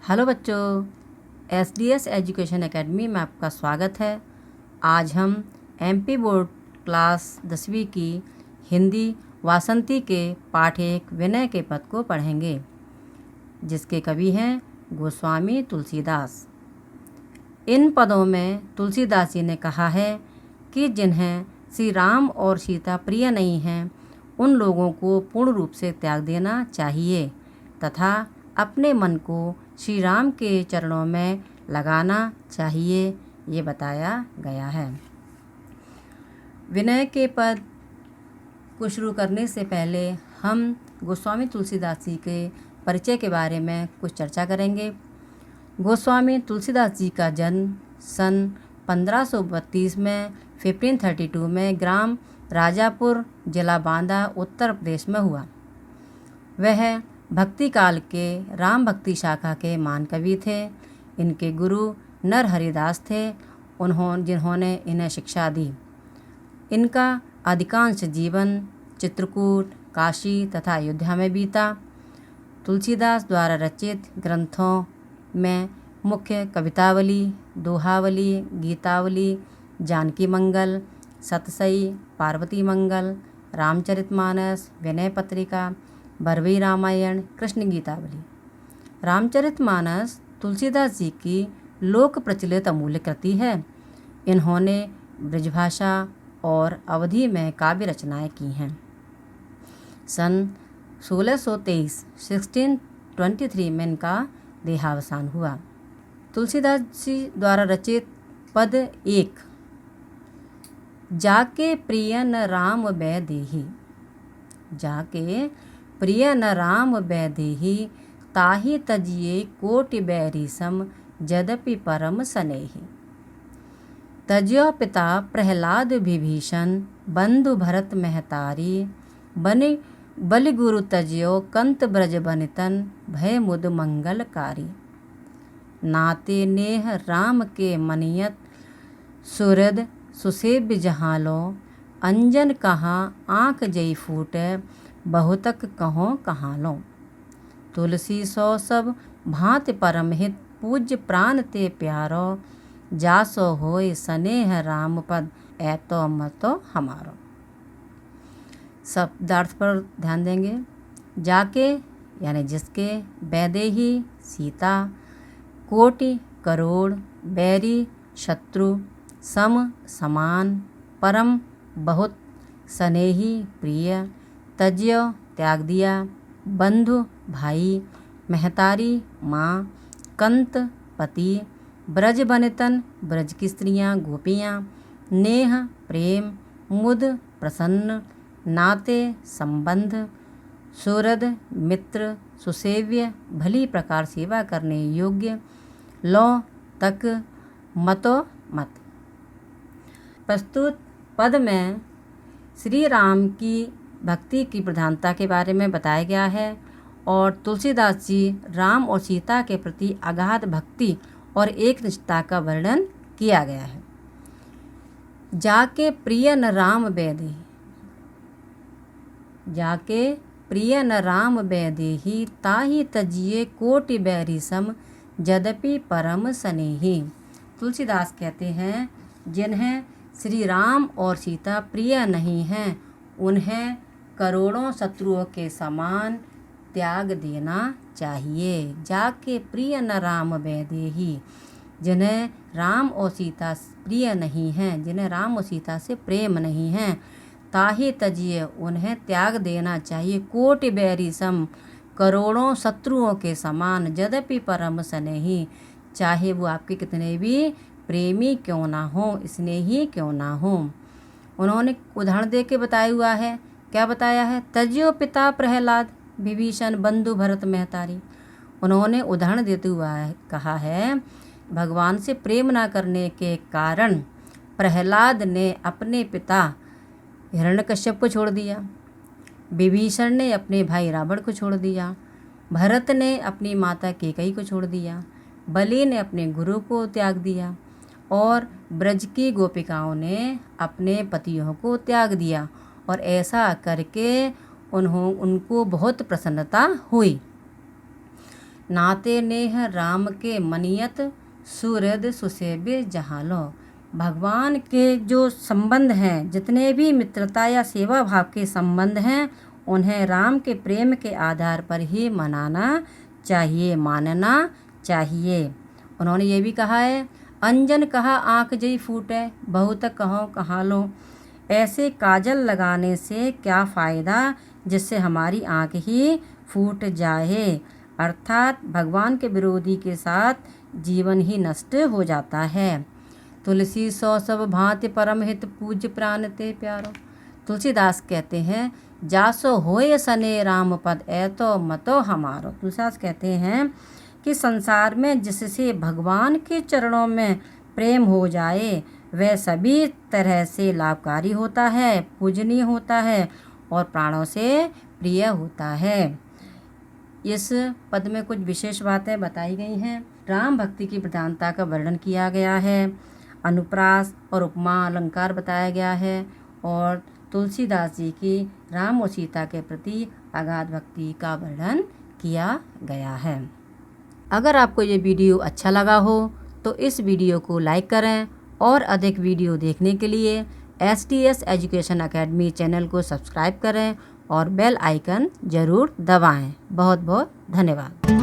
Hello बच्चों, SDS education academy में आपका स्वागत है। आज हम एमपी बोर्ड क्लास 10वीं की हिंदी वासंती के पाठ 1 विनय के पद को पढ़ेंगे, जिसके कवि हैं गोस्वामी तुलसीदास। इन पदों में तुलसीदास जी ने कहा है कि जिन्हें श्री राम और सीता प्रिय नहीं हैं, उन लोगों को पूर्ण रूप से त्याग देना चाहिए तथा अपने मन को श्री राम के चरणों में लगाना चाहिए, ये बताया गया है। विनय के पद को शुरू करने से पहले हम गोस्वामी तुलसीदास जी के परिचय के बारे में कुछ चर्चा करेंगे। गोस्वामी तुलसीदास जी का जन्म सन 1532 में 1532 में ग्राम राजापुर, जिला बांदा, उत्तर प्रदेश में हुआ। वह भक्ति काल के राम भक्ति शाखा के महान कवि थे। इनके गुरु नरहरिदास थे, जिन्होंने इन्हें शिक्षा दी। इनका अधिकांश जीवन चित्रकूट, काशी तथा अयोध्या में बीता। तुलसीदास द्वारा रचित ग्रंथों में मुख्य कवितावली, दोहावली, गीतावली, जानकी मंगल, सतसई, पार्वती मंगल, रामचरितमानस, विनय पत्रिका, भरवी रामायण, कृष्ण गीतावली। रामचरितमानस तुलसीदास जी की लोक प्रचलित अमूल्य कृति है। इन्होंने ब्रजभाषा और अवधी में काव्य रचनाएं की हैं। सन 1623 में इनका देहावसान हुआ। तुलसीदास जी द्वारा रचित पद 1। जाके प्रिय न राम बै देहि, जाके प्रिय न राम बै देहि, ताहि तजिए कोटि बैरी सम, यद्यपि परम स्नेहि। तज्यो पिता प्रहलाद विभीषण, बंधु भरत महतारी, बलि गुरु तज्यो कंत ब्रज बनितन, भय मुद मंगलकारी। नाते नेह राम के मनियत, सुहृद सुसेव्य जहाँ लो, अंजन कहाँ आँख जई फूटे, बहुतक कहो कहाँ लो। तुलसी सो सब भांति परम हित, पूज्य प्राण ते प्यारो, जासो होय स्नेह राम पद, ऐतो मतो हमारो। शब्दार्थ पर ध्यान देंगे। जाके यानी जिसके, वैदेही सीता, कोटि करोड़, बैरी शत्रु, सम समान, परम बहुत, स्नेही प्रिय, तज्यो त्याग दिया, बंधु भाई, महतारी माँ, कंत पति, ब्रज बनितन ब्रज की स्त्रियाँ गोपियाँ, नेह प्रेम, मुद प्रसन्न, नाते संबंध, सुहृद मित्र, सुसेव्य भली प्रकार सेवा करने योग्य, लो तक, मतो मत। प्रस्तुत पद में श्री राम की भक्ति की प्रधानता के बारे में बताया गया है और तुलसीदास जी राम और सीता के प्रति अगाध भक्ति और एक निष्ठा का वर्णन किया गया है। जाके प्रिय न राम बै देहि, जाके प्रिय न राम बै देहि, ताहि तजिए कोटि बैरी सम, यद्यपि परम स्नेहि। तुलसीदास कहते हैं, जिन्हें श्री राम और सीता प्रिय नहीं हैं, उन्हें करोड़ों शत्रुओं के समान त्याग देना चाहिए। जाके प्रिय न राम बै देहि, जिन्हें राम और सीता प्रिय नहीं हैं, जिन्हें राम और सीता से प्रेम नहीं है, ताहि तजिए उन्हें त्याग देना चाहिए, कोटि बैरी सम, करोड़ों शत्रुओं के समान, यद्यपि परम स्नेहि, चाहे वो आपके कितने भी प्रेमी क्यों ना हो, स्नेही क्यों ना हो। उन्होंने उदाहरण दे के बताया हुआ है। क्या बताया है? तज्यो पिता प्रहलाद विभीषण, बंधु भरत महतारी। उन्होंने उदाहरण देते हुआ कहा है, भगवान से प्रेम ना करने के कारण प्रहलाद ने अपने पिता हिरण्यकश्यप को छोड़ दिया, विभीषण ने अपने भाई रावण को छोड़ दिया, भरत ने अपनी माता कैकेयी को छोड़ दिया, बलि ने अपने गुरु को त्याग दिया और ब्रज की गोपिकाओं ने अपने पतियों को त्याग दिया। और ऐसा करके उनको बहुत प्रसन्नता हुई। नाते नेह राम के मनियत सुहृद सुसेव्य जहालो। भगवान के जो संबंध हैं, जितने भी मित्रता या सेवा भाव के संबंध हैं, उन्हें राम के प्रेम के आधार पर ही मनाना चाहिए, मानना चाहिए। उन्होंने ये भी कहा है, अंजन कहा आँख जई फूटे, बहुत कहो कहाँ लो। ऐसे काजल लगाने से क्या फ़ायदा जिससे हमारी आँख ही फूट जाए। अर्थात भगवान के विरोधी के साथ जीवन ही नष्ट हो जाता है। तुलसी सौ सब भांति परम हित पूज्य प्राण ते प्यारो। तुलसीदास कहते हैं, जासो होए सने राम पद ऐतो मतो हमारो। तुलसीदास कहते हैं कि संसार में जिससे भगवान के चरणों में प्रेम हो जाए वह सभी तरह से लाभकारी होता है, पूजनीय होता है और प्राणों से प्रिय होता है। इस पद में कुछ विशेष बातें बताई गई हैं। राम भक्ति की प्रधानता का वर्णन किया गया है, अनुप्रास और उपमा अलंकार बताया गया है और तुलसीदास जी की राम और सीता के प्रति अगाध भक्ति का वर्णन किया गया है। अगर आपको ये वीडियो अच्छा लगा हो तो इस वीडियो को लाइक करें और अधिक वीडियो देखने के लिए STS एजुकेशन अकेडमी चैनल को सब्सक्राइब करें और बेल आइकन ज़रूर दबाएं। बहुत बहुत धन्यवाद।